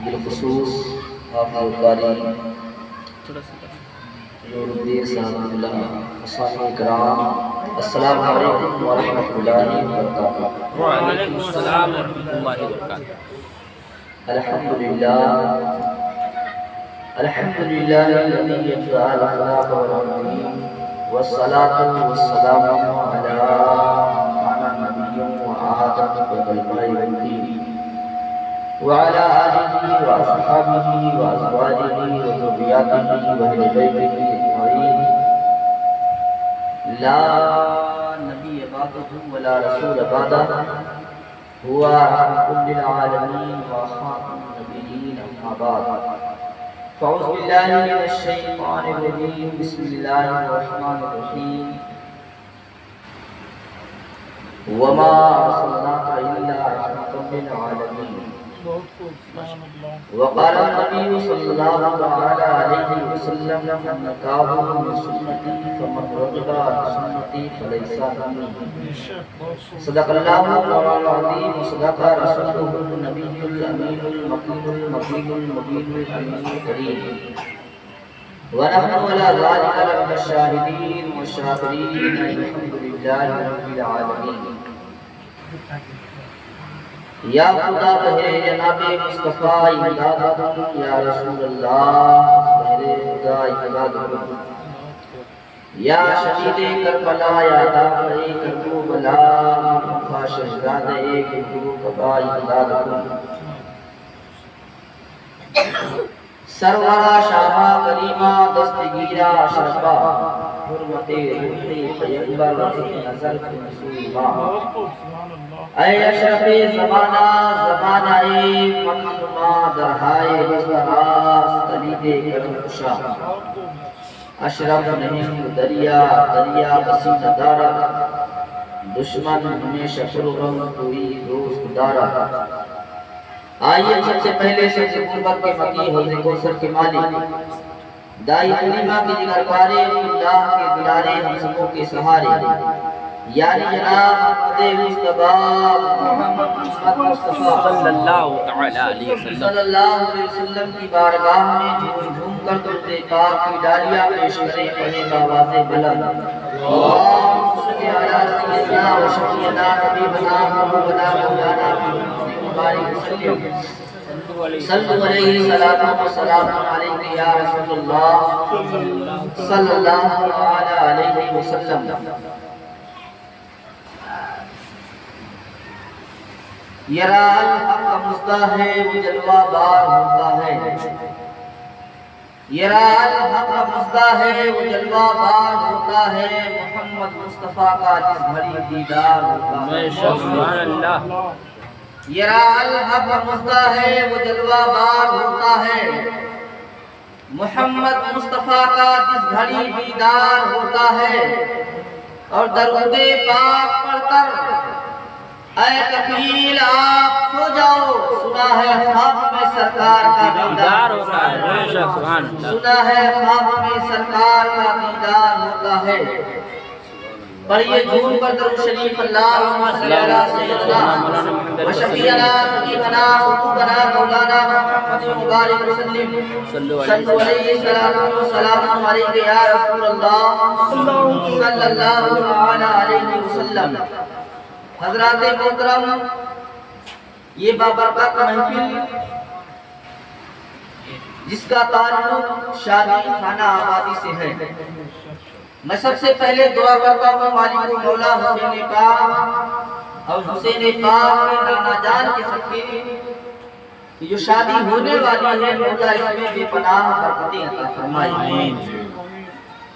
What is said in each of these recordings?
بالخصوص حافظ قاری نور الدین صاحب اللہ سامعین کرام، السلام علیکم ورحمۃ اللہ وبرکاتہ۔ وعلیکم السلام ورحمۃ اللہ وبرکاتہ۔ الحمدللہ الذی جعل الخلاق والعالمین والصلاة والسلام علی نبی وآدم والماء والطین وعلى آله وأصحابه وأزواجه وذرياته وأهل بيته أجمعين لا نبي بعده ولا رسول بعده هو رحمة للعالمين وخاتم النبيين أما بعد فأعوذ بالله من الشيطان الرجيم بسم الله الرحمن الرحيم وما أرسلناك إلا رحمة للعالمين وقال النبي صلى الله عليه وسلم من تاب من سنتي فمن رغب عن سنتي فليس مني صدق الله مولانا العظيم وصدق رسوله النبي الأمين المكين المكين المبين الأمين الكريم ونحن على ذلك لمن الشاهدين والشاكرين الحمد لله رب العالمين۔ یا خدا بہرے جناب مصطفیٰ امداد کن، یا رسول اللہ بہرے خدا امداد کن، یا شہید کربلا یا دافع کربلا مصطفیٰ شہزادہ گلو کعبہ امداد کن۔ سرورہ شاہا کریمہ دستگیرہ اشرفہ حرمت روحی پیغمبر نظر مسلمہ، اے اشرف زمانہ زمانہ مخدومہ درہائے بستراس تلید کرم کشا، اشرف نہیں دریا دریا بسینہ دارا، دشمن ہمیشہ فرغم کوئی دوست دارا۔ آئیے سب سے پہلے سب سے قربت کے مکی حوض کوثر کے مالک دائی علیمہ کی جگر پارے اللہ کے دلارے ہم سبوں کے سہارے، یعنی جناب محمد مصطفیٰ محمد مصطفیٰ صلی اللہ علیہ وسلم کی بارگاہ میں جھوم جھوم کر درود پاک کی ڈالیاں پیش کریں پڑھیں بآواز بلند، اللہم صل علی سیدنا و شفیعنا حبیبنا محمدنا مولانا مبارک وسلم، صلو علیہ الصلاۃ والسلام علیہ یا رسول اللہ صلی اللہ علیہ وسلم۔ یرا الحق مصدہ ہے وہ جلوہ بار ہوتا ہے، یرا الحق مصدہ ہے وہ جلوہ بار ہوتا ہے، محمد مصطفیٰ کا جس گھڑی دیدار ہوتا ہے۔ سبحان اللہ۔ یرا الحق مصدہ ہے وہ جلوہ بار ہوتا ہے، محمد مصطفیٰ کا جس گھڑی دیدار ہوتا ہے، اور درود پاک پڑھ کر اے کفیل آپ سو جاؤ، سنا ہے خواب میں سرکار کا دیدار ہوتا ہے، سنا ہے خواب میں سرکار کا دیدار ہوتا ہے۔ پڑھیے جھوم پر درود شریف، اللہم صلی علی سیدنا و شفیعنا حبیبنا قطبنا مولانا محمد مبارک وسلم، صلو علیہ السلام علیہ یا رسول اللہ صلی اللہ علیہ وسلم۔ حضرات محترم، یہ بابرکت محفل جس کا تعلق شادی خانہ آبادی سے ہے، میں سب سے پہلے دعا کرتا ہوں مالک مولا حسین پاک اور حسین پاک کے نانا جان کے صدقے کہ جو شادی ہونے والی ہے مولا اس میں بے پناہ برکتیں عطا فرمائے،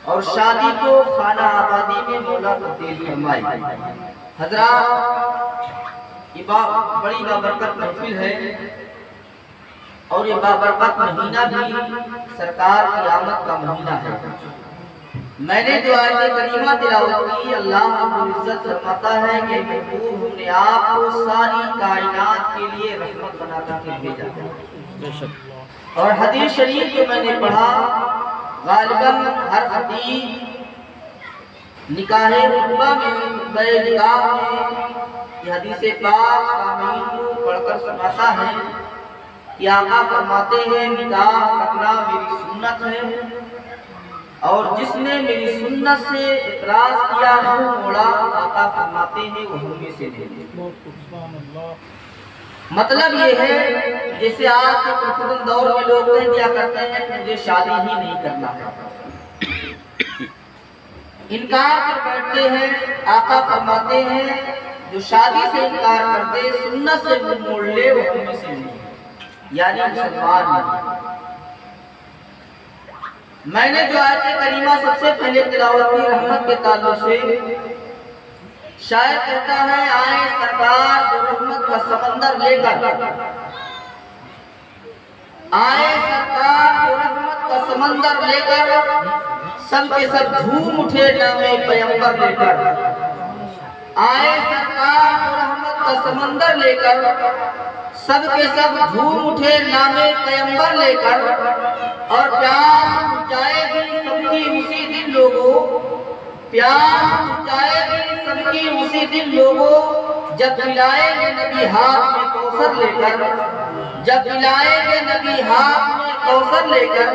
اور شادی کو خانہ آبادی میں مولا تبدیل فرمائے۔ حضرات، یہ بڑی بابرکت محفل ہے، اور یہ بابرکت مہینہ بھی سرکار کی آمد کا مہینہ ہے۔ میں نے جو آیت کریمہ تلاوت کی، اللہ رب العزت فرماتا ہے کہ محبوب ہم نے آپ کو ساری کائنات کے لیے رحمت بنا کر کے بھیجا، اور حدیث شریف جو میں نے پڑھا، غالباً ہر خطیب نکاح خطبہ میں خطبہ نکاح میں یہ حدیث پاک سامعین کو پڑھ کر سناتا ہے کہ آقا فرماتے ہیں نکاح کرنا میری سنت ہے، اور جس نے میری سنت سے اعتراض کیا منہ موڑا، آقا فرماتے ہیں وہ ہم میں سے نہیں۔ مطلب یہ ہے جیسے آج کے پرفتن دور میں لوگ کہہ دیا کرتے ہیں کہ مجھے شادی ہی نہیں کرنا ہے، انکار کر بیٹھتے ہیں۔ آقا فرماتے ہیں جو شادی سے انکار کر دے، سنت سے منہ موڑ لے، وہ ہم میں سے نہیں، یعنی مسلمان نہیں۔ میں نے جو آیت کریمہ سب سے پہلے تلاوت کی رحمت کے تعلق سے، شاعر کہتا ہے آئے سرکار جو رحمت کا سمندر لے کر، آئے سرکار جو رحمت کا سمندر لے کر، سب کے سب جھوم اٹھے نام پیغمبر لے کر۔ آئے سرکار جو رحمت کا سمندر لے کر، سب کے سب جھوم اٹھے نام پیغمبر لے کر، اور پیاس جائے گی سب کی اسی دن لوگوں، پیاس جائے گی سب کی اسی دن لوگوں، جب ملائیں گے نبی ہاتھ میں کوثر لے کر، جب ملائیں گے نبی ہاتھ میں کوثر لے کر،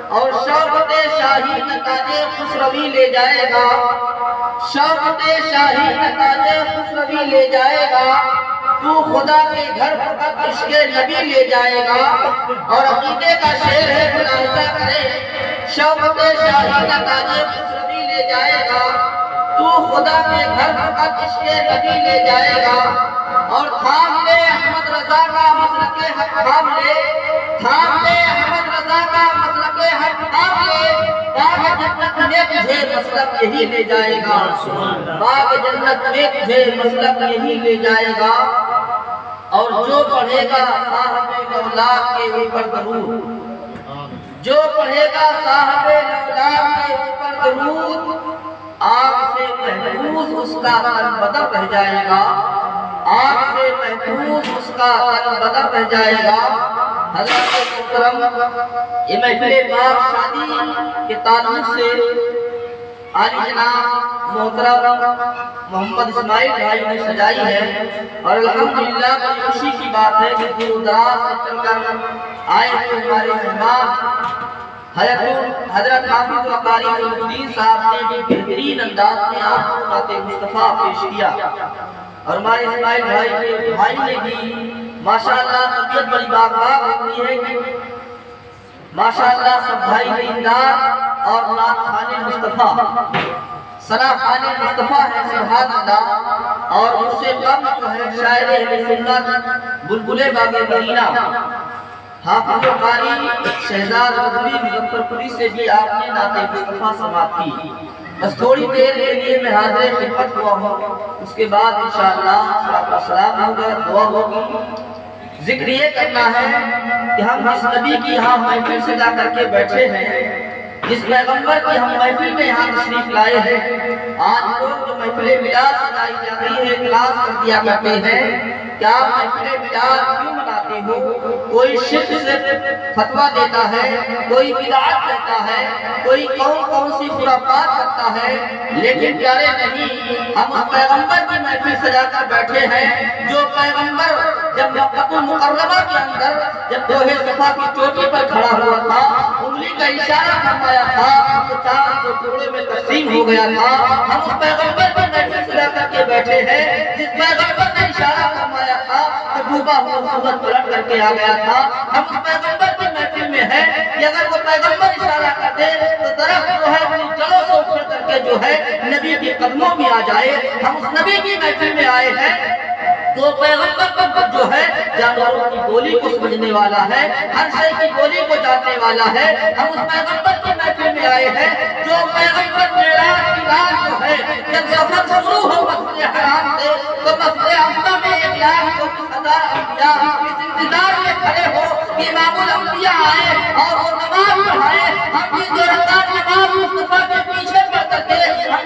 اور شوکت شاہی تاج خسروی لے جائے گا، شوکت شاہی تاج خسروی لے جائے گا، تو خدا کے گھر فقط عشق نبی لے جائے گا۔ اور عقیدے کا شعر ہے ملاحظہ کرے، شوکت شاہی تاج خسروی لے جائے گا، تو خدا کے گھر فقط عشق نبی لے جائے گا۔ اور تھام لے احمد رضا کا مسلک حق، تھام لے، تھام لے احمد رضا کا مسلک حق، تھام لے، باغ جنت میں تجھے مسلک یہی لے جائے گا، باغ جنت میں تجھے مسلک یہی لے جائے گا۔ اور جو پڑھے گا صاحب لولاک کے اوپر درود، جو پڑھے گا صاحب لولاک کے اوپر درود، آگ سے محفوظ اس کا تن بدر رہ جائے گا، آگ سے محفوظ اس کا تن بدر رہ جائے گا۔ حضرت محترم، یہ محفل پاک شادی کے تعلق سے عالی جناب محترم محمد اسماعیل بھائی نے سجائی ہے، اور الحمدللہ بڑی خوشی کی بات ہے کہ دور دراز سے چل کر آئے ہوئے ہمارے مہمان حضرت حافظ وقاری الدین صاحب نے بھی بہترین انداز میں آپ کو نعت مصطفیٰ پیش کیا، اور ہمارے اسماعیل بھائی نے بھی ماشاءاللہ طبیعت بڑی باغباغ ہوتی ہے کہ ماشاءاللہ سب بھائی دیندار اور نعت خوان مصطفیٰ، ثنا خوان مصطفیٰ ہے، سبحان اللہ۔ اور اس سے کم جو ہے شاعر اہل سنت بلبل باغ مدینہ حافظ وقاری شہزاد رضوی مظفرپوری سے بھی آپ نے نعت مصطفیٰ سماعت کی۔ بس تھوڑی دیر کے لیے میں حاضر خدمت ہوا ہوں، اس کے بعد انشاءاللہ صلاۃ و سلام ہوگا، دعا ہوگی۔ ذکر یہ کرنا ہے کہ ہم جس نبی کی یہاں محفل سجا کر کے بیٹھے ہیں، جس پیغمبر کی ہم محفل میں یہاں تشریف لائے ہیں، آج لوگ جو محفل میلاد سجائی جا رہی ہے اخلاص کر دیا کرتے ہیں کہ آپ محفل میلاد کیوں مناتے ہو؟ کوئی شرک سے فتویٰ دیتا ہے، کوئی بدعت کرتا ہے، کوئی کون سی خرافات کرتا ہے، لیکن پیارے نہیں، ہم اس پیغمبر کی محفل سجا کر بیٹھے ہیں جو پیغمبر جب مکہ المکرمہ کے اندر جب کوہ صفا کی چوٹی پر کھڑا ہوا تھا، انگلی کا اشارہ فرمایا تھا تو چاند کو ٹکڑے میں تقسیم ہو گیا تھا۔ ہم اس پیغمبر کی محفل سجا کر کے بیٹھے ہیں جس پیغمبر نے اشارہ فرمایا تھا تو ڈوبا ہوا سورج پلٹ کر کے آ گیا تھا۔ ہم اس پیغمبر کی محفل میں ہیں کہ اگر وہ پیغمبر اشارہ کر دے تو درخت جو ہے اپنی جڑوں سے اکھڑ کر کے جو ہے نبی کے قدموں میں آ جائے۔ ہم اس نبی کی محفل میں آئے ہیں تو پیغمبر جو ہے جانوروں کی بولی کو سمجھنے والا ہے، ہر شے کی بولی کو جاننے والا ہے۔ ہم اس پیغمبر کی محفل میں آئے ہیں جو پیغمبر معراج کی رات جو ہے جب سفر شروع ہو مسجد حرام سے تو مسجد اقصی میں 1,24,000 انبیاء اس انتظار میں کھڑے ہو کہ امام الانبیاء آئے اور وہ نماز پڑھائے۔ ہم بھی 2 رکعت نماز مصطفیٰ کے پیچھے پڑھ کر کے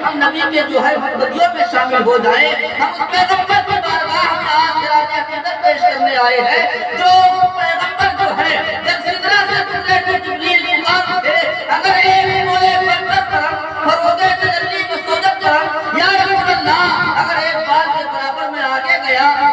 ہم نبی کے جو ہے مقتدیوں میں شامل ہو جائیں۔ ہم اس پیغمبر کی بارگاہ میں آج خراج عقیدت پیش کرنے آئے ہیں جو پیغمبر جو ہے جب سدرہ سے گزرے تو جبریل مقام تھے، اگر ایک مولے پر کرم فروغ تجلی کو سوجت کرم یا رسول اللہ، اگر ایک بار کے برابر میں آگے گیا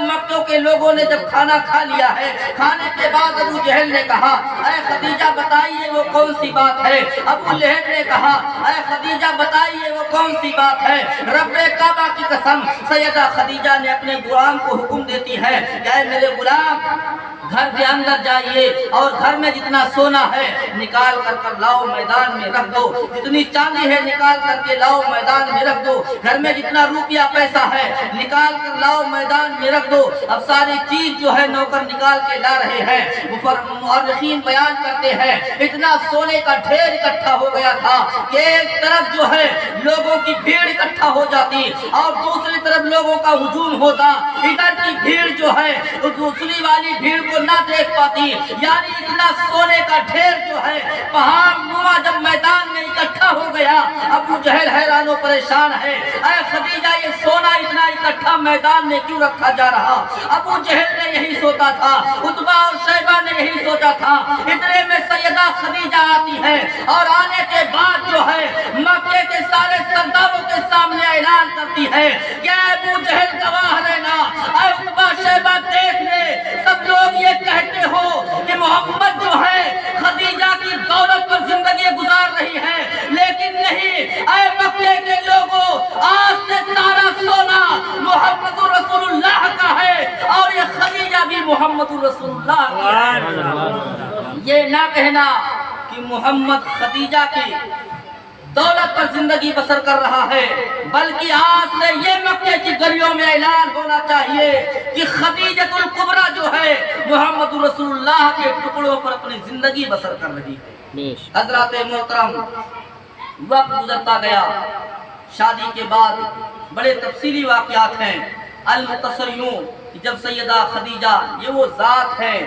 مکہ کے لوگوں نے جب کھانا کھا لیا ہے، کھانے کے بعد ابو جہل نے کہا اے خدیجہ بتائیے وہ کون سی بات ہے؟ ابو لہب نے کہا اے خدیجہ بتائیے وہ کون سی بات ہے؟ رب کعبہ کی قسم، سیدہ خدیجہ نے اپنے غلام کو حکم دیتی ہے کہ اے میرے غلام گھر کے اندر جائیے اور گھر میں جتنا سونا ہے نکال کر لاؤ میدان میں رکھ دو، جتنی چاندی ہے نکال کر کے لاؤ میدان میں رکھ دو، گھر میں جتنا روپیہ پیسہ ہے نکال کر لاؤ میدان میں رکھ دو۔ اب ساری چیز جو ہے نوکر نکال کے لا رہے ہیں۔ مورخین بیان کرتے ہیں اتنا سونے کا ڈھیر اکٹھا ہو گیا تھا کہ ایک طرف جو ہے لوگوں کی بھیڑ اکٹھا ہو جاتی اور دوسری طرف لوگوں کا ہجوم ہوتا، ادھر کی بھیڑ جو ہے دوسری والی بھیڑ کو نہ دیکھ پاتی، یعنی اتنا سونے کا ڈھیر جو ہے پہاڑ نما جب میدان میں اکٹھا ہو گیا۔ ابو جہل حیران و پریشان ہے، اے خدیجہ یہ سونا اتنا اکٹھا میدان میں کیوں رکھا جا رہا؟ ابو جہل نے یہی سوچا تھا، عتبہ اور شیبہ نے یہی سوچا تھا۔ اتنے میں سیدہ خدیجہ آتی ہے اور آنے کے بعد جو ہے مکے کے سارے سرداروں کے سامنے اعلان کرتی ہے کہ ابو جہل گواہ رہنا، اے عتبہ شیبہ دیکھ لے، سب لوگ یہ کہتے ہو کہ محمد جو ہے خدیجہ کی دولت پر زندگی گزار رہی ہے، لیکن نہیں، اے مکے کے لوگوں آج سے سارا سونا محمد رسول اللہ کا ہے اور یہ خدیجہ بھی محمد رسول اللہ کا ہے۔ یہ نہ کہنا کہ محمد خدیجہ کی دولت پر زندگی بسر کر رہا ہے، بلکہ آج سے یہ مکے کی گلیوں میں اعلان ہونا چاہیے کہ خدیجۃ الکبریٰ جو ہے محمد رسول اللہ کے ٹکڑوں پر اپنی زندگی بسر کر رہی ہے۔ حضرات محترم، وقت گزرتا گیا، شادی کے بعد بڑے تفصیلی واقعات ہیں۔ المختصر یوں کہ جب سیدہ خدیجہ یہ وہ ذات ہے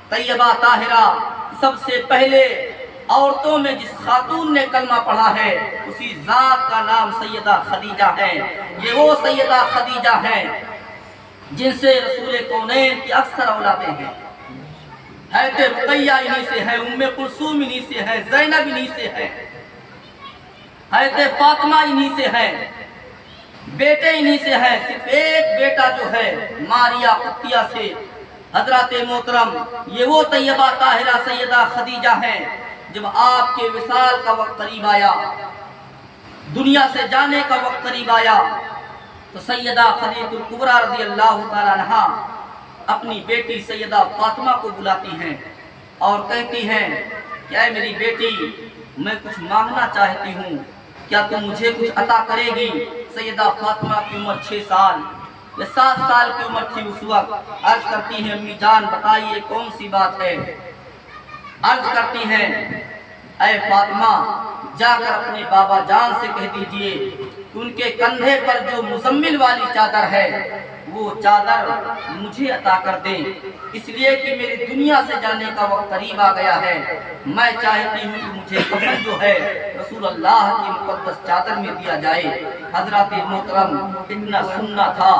طیبہ طاہرہ، سب سے پہلے عورتوں میں جس خاتون نے کلمہ پڑھا ہے اسی ذات کا نام سیدہ خدیجہ ہے۔ یہ وہ سیدہ خدیجہ ہیں جن سے رسول کونین کی اکثر اولادیں ہیں۔ حضرت رقیہ انہی سے ہے، ام کلثوم انہی سے ہے، زینب انہی سے ہے، حضرت فاطمہ انہی سے ہے، بیٹے انہی سے ہیں۔ صرف ایک بیٹا جو ہے ماریہ قبطیہ سے۔ حضرات محترم، یہ وہ طیبہ طاہرہ سیدہ خدیجہ ہیں جب آپ کے وصال کا وقت قریب آیا، دنیا سے جانے کا وقت قریب آیا، تو سیدہ خدیجہ الکبریٰ رضی اللہ تعالیٰ عنہا اپنی بیٹی سیدہ فاطمہ کو بلاتی ہیں اور کہتی ہیں کہ اے میری بیٹی، میں کچھ مانگنا چاہتی ہوں، کیا تم مجھے کچھ عطا کرے گی؟ سیدہ فاطمہ کی عمر 6 سال یا 7 سال کی عمر تھی اس وقت۔ عرض کرتی ہیں امی جان بتائیے کون سی بات ہے؟ عرض کرتی ہیں اے فاطمہ، جا کر اپنے بابا جان سے کہہ دیجئے کہ ان کے کندھے پر جو مزمل والی چادر ہے وہ چادر مجھے عطا کر دیں، اس لیے کہ میری دنیا سے جانے کا وقت قریب آ گیا ہے۔ میں چاہتی ہوں کہ مجھے کفن جو ہے رسول اللہ کی مقدس چادر میں دیا جائے۔ حضرات محترم، اتنا سننا تھا۔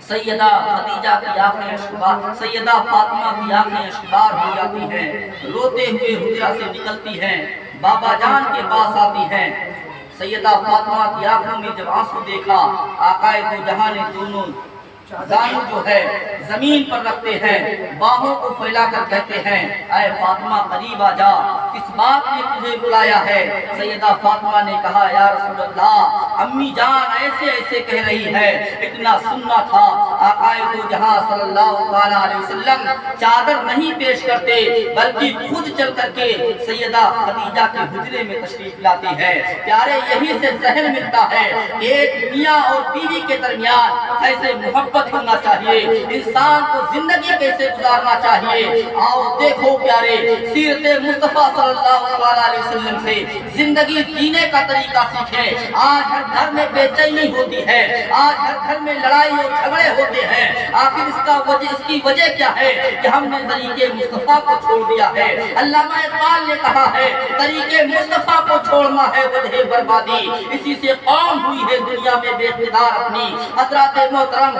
سیدہ خدیجہ کی آنکھیں اشکبار، سیدہ فاطمہ کی آنکھیں اشکبار ہو جاتی ہیں، روتے ہوئے حجرہ سے نکلتی ہیں، بابا جان کے پاس آتی ہیں۔ سیدہ فاطمہ کی آنکھوں میں جب آنسو دیکھا، آقا دو جہاں نے دونوں دانوں جو ہے زمین پر رکھتے ہیں، باہوں کو پھیلا کر کہتے ہیں اے فاطمہ قریب آ جا، کس بات نے تجھے بلایا ہے؟ سیدہ فاطمہ نے کہا یا رسول اللہ، امی جان ایسے ایسے کہہ رہی ہے۔ اتنا سننا تھا، آقا دو جہاں صلی اللہ علیہ وسلم چادر نہیں پیش کرتے بلکہ خود چل کر کے سیدہ خدیجہ کے حجرے میں تشریف لاتی ہے۔ پیارے، یہی سے ذہن ملتا ہے کہ ایک میاں اور بیوی کے درمیان ایسے محبت ہونا چاہیے، انسان کو زندگی کیسے گزارنا چاہیے۔ آؤ دیکھو پیارے، سیرت مصطفیٰ صلی اللہ علیہ وسلم سے زندگی جینے کا طریقہ سیکھیں۔ آج ہر گھر میں بے چینی ہوتی ہے، آج ہر گھر میں لڑائی اور جھگڑے ہوتے ہیں، آخر اس کی وجہ کیا ہے کہ ہم نے طریقے مصطفیٰ کو چھوڑ دیا ہے۔ علامہ اقبال نے کہا ہے طریقے مصطفیٰ کو چھوڑنا ہے وجہ بربادی، اسی سے قوم ہوئی ہے دنیا میں بے اقتدار اپنی۔ حضرات محترم،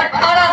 18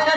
6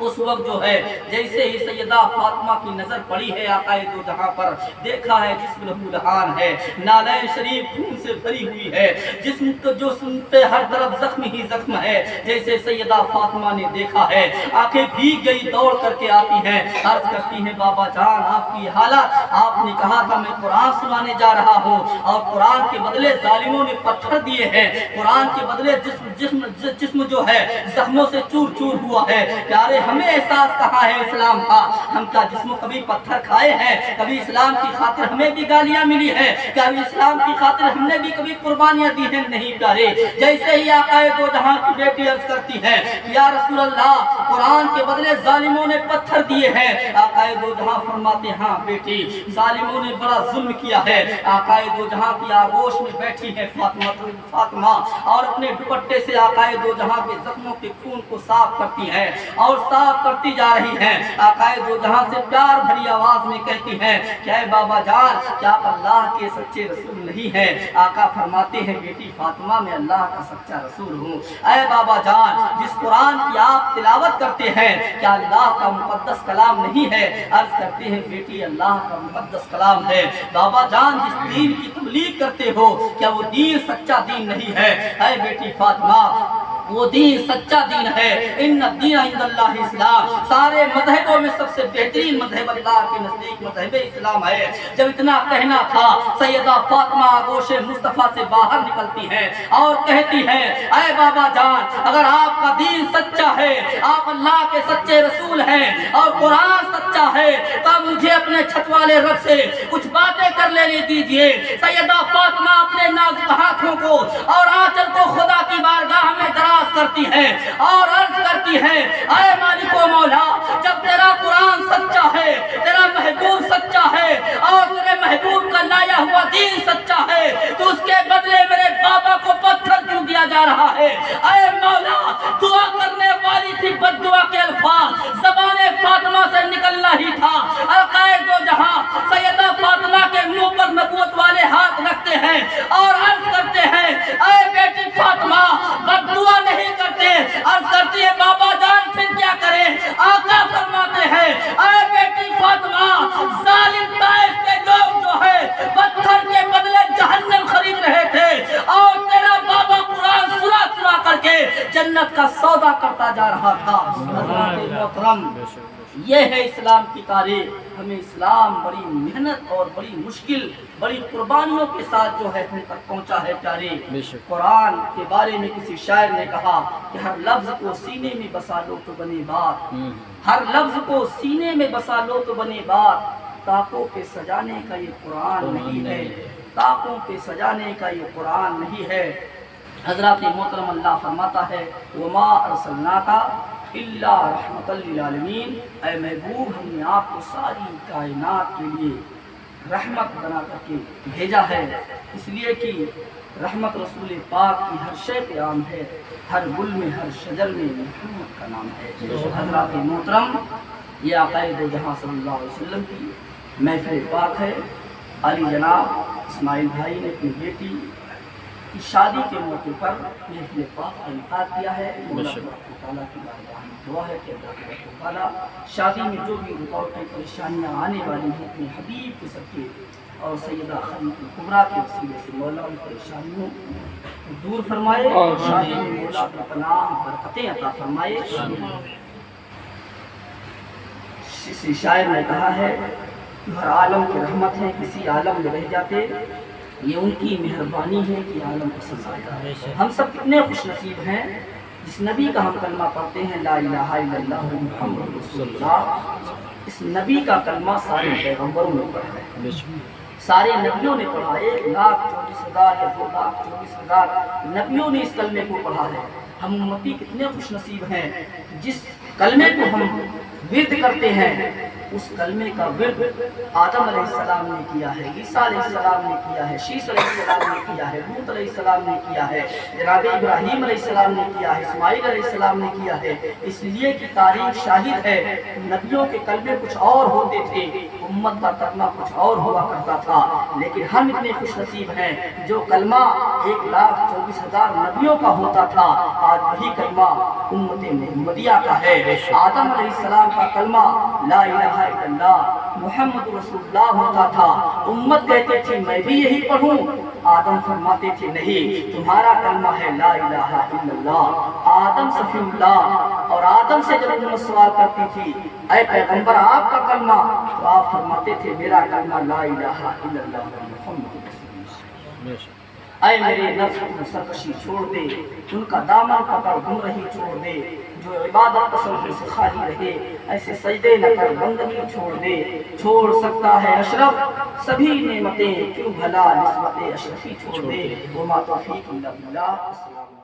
اس وقت جو ہے جیسے ہی سیدہ فاطمہ کی نظر پڑی ہے آقائے دو جہاں پر، دیکھا ہے جسم لہو لہان ہے، نالین شریف خون سے بھری ہوئی ہے، جسم تو جو سنتے ہر طرف زخم ہی زخم ہے۔ جیسے سیدہ فاطمہ نے دیکھا ہے آنکھیں بھیگ گئی، دوڑ کر کے آتی ہیں، عرض کرتی ہیں بابا جان آپ کی حالت، آپ نے کہا تھا میں قرآن سنانے جا رہا ہوں اور قرآن کے بدلے ظالموں نے پتھر دیے ہیں، قرآن کے بدلے جسم جو ہے زخموں سے چور چور ہوا ہے۔ پیارے ہمیں احساس کہاں ہے اسلام کا؟ ہم کیا جسم کبھی پتھر کھائے ہیں؟ کبھی اسلام کی خاطر ہمیں بھی گالیاں ملی ہیں؟ کبھی اسلام کی خاطر ہم نے بھی کبھی قربانیاں دی ہیں؟ نہیں پیارے۔ جیسے ہی آقائے دو جہاں کی بیٹی عرض کرتی ہے یا رسول اللہ قرآن کے بدلے ظالموں نے پتھر دیے ہیں، آقائے دو جہاں فرماتے ہاں بیٹی ظالموں نے بڑا ظلم کیا ہے۔ آقائے دو جہاں کی آغوش میں بیٹھی ہے فاطمہ اور اپنے دوپٹے سے آقائے دو جہاں کے زخموں کے خون کو صاف کرتی ہے اور صاف کرتی جا رہی ہیں۔ آقائے دو جہاں سے پیار بھری آواز میں کہتی ہیں کہ اے بابا جان کیا آپ اللہ کے سچے رسول نہیں ہیں؟ آقا فرماتے ہیں بیٹی فاطمہ میں اللہ کا سچا رسول ہوں۔ اے بابا جان جس قرآن کی آپ تلاوت کرتے ہیں کیا اللہ کا مقدس کلام نہیں ہے؟ عرض کرتے ہیں بیٹی اللہ کا مقدس کلام ہے۔ بابا جان جس دین کی تبلیغ کرتے ہو کیا وہ دین سچا دین نہیں ہے؟ اے بیٹی فاطمہ وہ دین سچا دین ہے۔ ان الدین عند اللہ اسلام، سارے مذہبوں میں سب سے بہترین مذہب اللہ کے نزدیک مذہب اسلام ہے۔ جب اتنا کہنا تھا سیدہ فاطمہ آغوش مصطفیٰ سے باہر نکلتی ہے اور کہتی ہے اے بابا جان اگر آپ کا دین سچا ہے، آپ اللہ کے سچے رسول ہیں اور قرآن سچا ہے تو مجھے اپنے چھت والے رب سے کچھ باتیں کر لینے دیجئے۔ سیدہ فاطمہ اپنے نازک ہاتھوں کو اور آنچل کو خدا کی بارگاہ میں دراز کرتی ہے اور عرض کرتی ہے اے مالک و مولا جب تیرا قرآن سچا ہے، تیرا محبوب سچا ہے اور تیرے محبوب کا لایا ہوا دین سچا ہے تو اس کے بدلے میرے بابا کو پتھر کیوں دیا جا رہا ہے؟ اے مولا دعا کرنے والی تھی بد دعا کے الفاظ زبان فاطمہ سے نکلنا ہی تھا۔ آقائے دو جہاں سیدہ فاطمہ کے منہ پر نبوت والے ہاتھ رکھتے ہیں اور عرض کرتے ہیں اے بیٹی فاطمہ بد دعا نہیں کرتے، عرض کرتی ہے بابا جان پھر کیا کریں؟ آقا فرماتے ہیں اے بیٹی فاطمہ ظالم طائف کے لوگ جو ہے پتھر کے بدلے جہنم خرید رہے تھے اور تیرا بابا قرآن سنا سنا کر کے جنت کا سودا کرتا جا رہا تھا۔ حضرات محترم یہ ہے اسلام کی تاریخ۔ ہمیں اسلام بڑی محنت اور بڑی مشکل بڑی قربانیوں کے ساتھ جو ہے ہم تک پہنچا ہے پیارے۔ قرآن کے بارے میں کسی شاعر نے کہا کہ ہر لفظ کو سینے میں بسا لو تو بنے بات، ہر لفظ کو سینے میں بسا لو تو بنے بات، طاقوں پہ سجانے کا یہ قرآن نہیں ہے، طاقوں پہ سجانے کا یہ قرآن نہیں ہے۔ حضرات محترم اللہ فرماتا ہے وما ارسلناک الا رحمۃ للعالمین، اے محبوب ہم نے آپ کو ساری کائنات کے لیے رحمت بنا کر کے بھیجا ہے، اس لیے کہ رحمت رسول پاک کی ہر شے پہ عام ہے، ہر گل میں ہر شجر میں محمد کا نام ہے۔ حضرات محترم یہ آقائے دو جہاں صلی اللہ علیہ وسلم کی محفل پاک ہے۔ علی جناب اسماعیل بھائی نے اپنی بیٹی کی شادی کے موقع پر محفل پاک کا انعقاد کیا ہے۔ اللہ تعالیٰ کی بارگاہ میں دعا ہے کہ اللہ تعالیٰ شادی میں جو بھی رکاوٹیں پریشانیاں آنے والی ہیں اپنے حبیب کے صدقے اور سیدہ خدیجہ کبریٰ کے وسیلے سے مولا ان پریشانیوں کو دور فرمائے اور شادی میں مولا اپنا تمام برکتیں عطا فرمائے۔ کسی شاعر نے کہا ہے کہ ہر عالم کی رحمت ہے کسی عالم میں رہ جاتے، یہ ان کی مہربانی ہے کہ عالم پسند آتا ہے۔ ہم سب کتنے خوش نصیب ہیں جس نبی کا ہم کلمہ پڑھتے ہیں لا الہ الا اللہ محمد رسول اللہ، اس نبی کا کلمہ سارے پیغمبروں نے پڑھا ہے، سارے نبیوں نے پڑھا، 1,24,000 یا 2,24,000 نبیوں نے اس کلمے کو پڑھا ہے۔ ہم امتی کتنے خوش نصیب ہیں جس کلمے کو ہم ورد کرتے ہیں، اس کلمے کا ورد آدم علیہ السلام نے کیا ہے، عیسیٰ علیہ السلام نے کیا ہے، شیس علیہ السلام نے کیا ہے، لوط علیہ السلام نے کیا ہے، جناب ابراہیم علیہ السلام نے کیا ہے، اسماعیل علیہ السلام نے کیا ہے۔ اس لیے کہ تاریخ شاہد ہے نبیوں کے کلمے کچھ اور ہوتے تھے، امت کا کرنا کچھ اور ہوا کرتا تھا، لیکن ہم اتنے خوش نصیب ہیں جو کلمہ 1,24,000 نبیوں کا ہوتا تھا، آج وہی کلمہ امت محمدیہ کا ہے۔ آدم علیہ السلام کا کلمہ لا الہ الا اللہ محمد رسول اللہ ہوتا تھا، امت کہتے تھی میں بھی یہی پڑھوں، آدم فرماتے تھے نہیں، تمہارا کلمہ ہے لا الہ الا اللہ، آدم صفی اللہ۔ اور آدم سے جب امت سوال کرتی تھی اے پیغمبر آپ کا کلمہ، تو آپ فرماتے تھے میرا کلمہ لا الہ الا اللہ محمد رسول اللہ۔ اے میرے نفس کو سرکشی چھوڑ دے، ان کا دامن پکڑ گمراہی چھوڑ دے، جو عبادت تصوف سے خالی رہے ایسے سجدے نہ کر بندگی چھوڑ دے۔ چھوڑ سکتا ہے اشرف سبھی نعمتیں، کیوں بھلا نسبت اشرفی چھوڑ دے۔ وما توفیق الا باللہ۔ السلام علیکم۔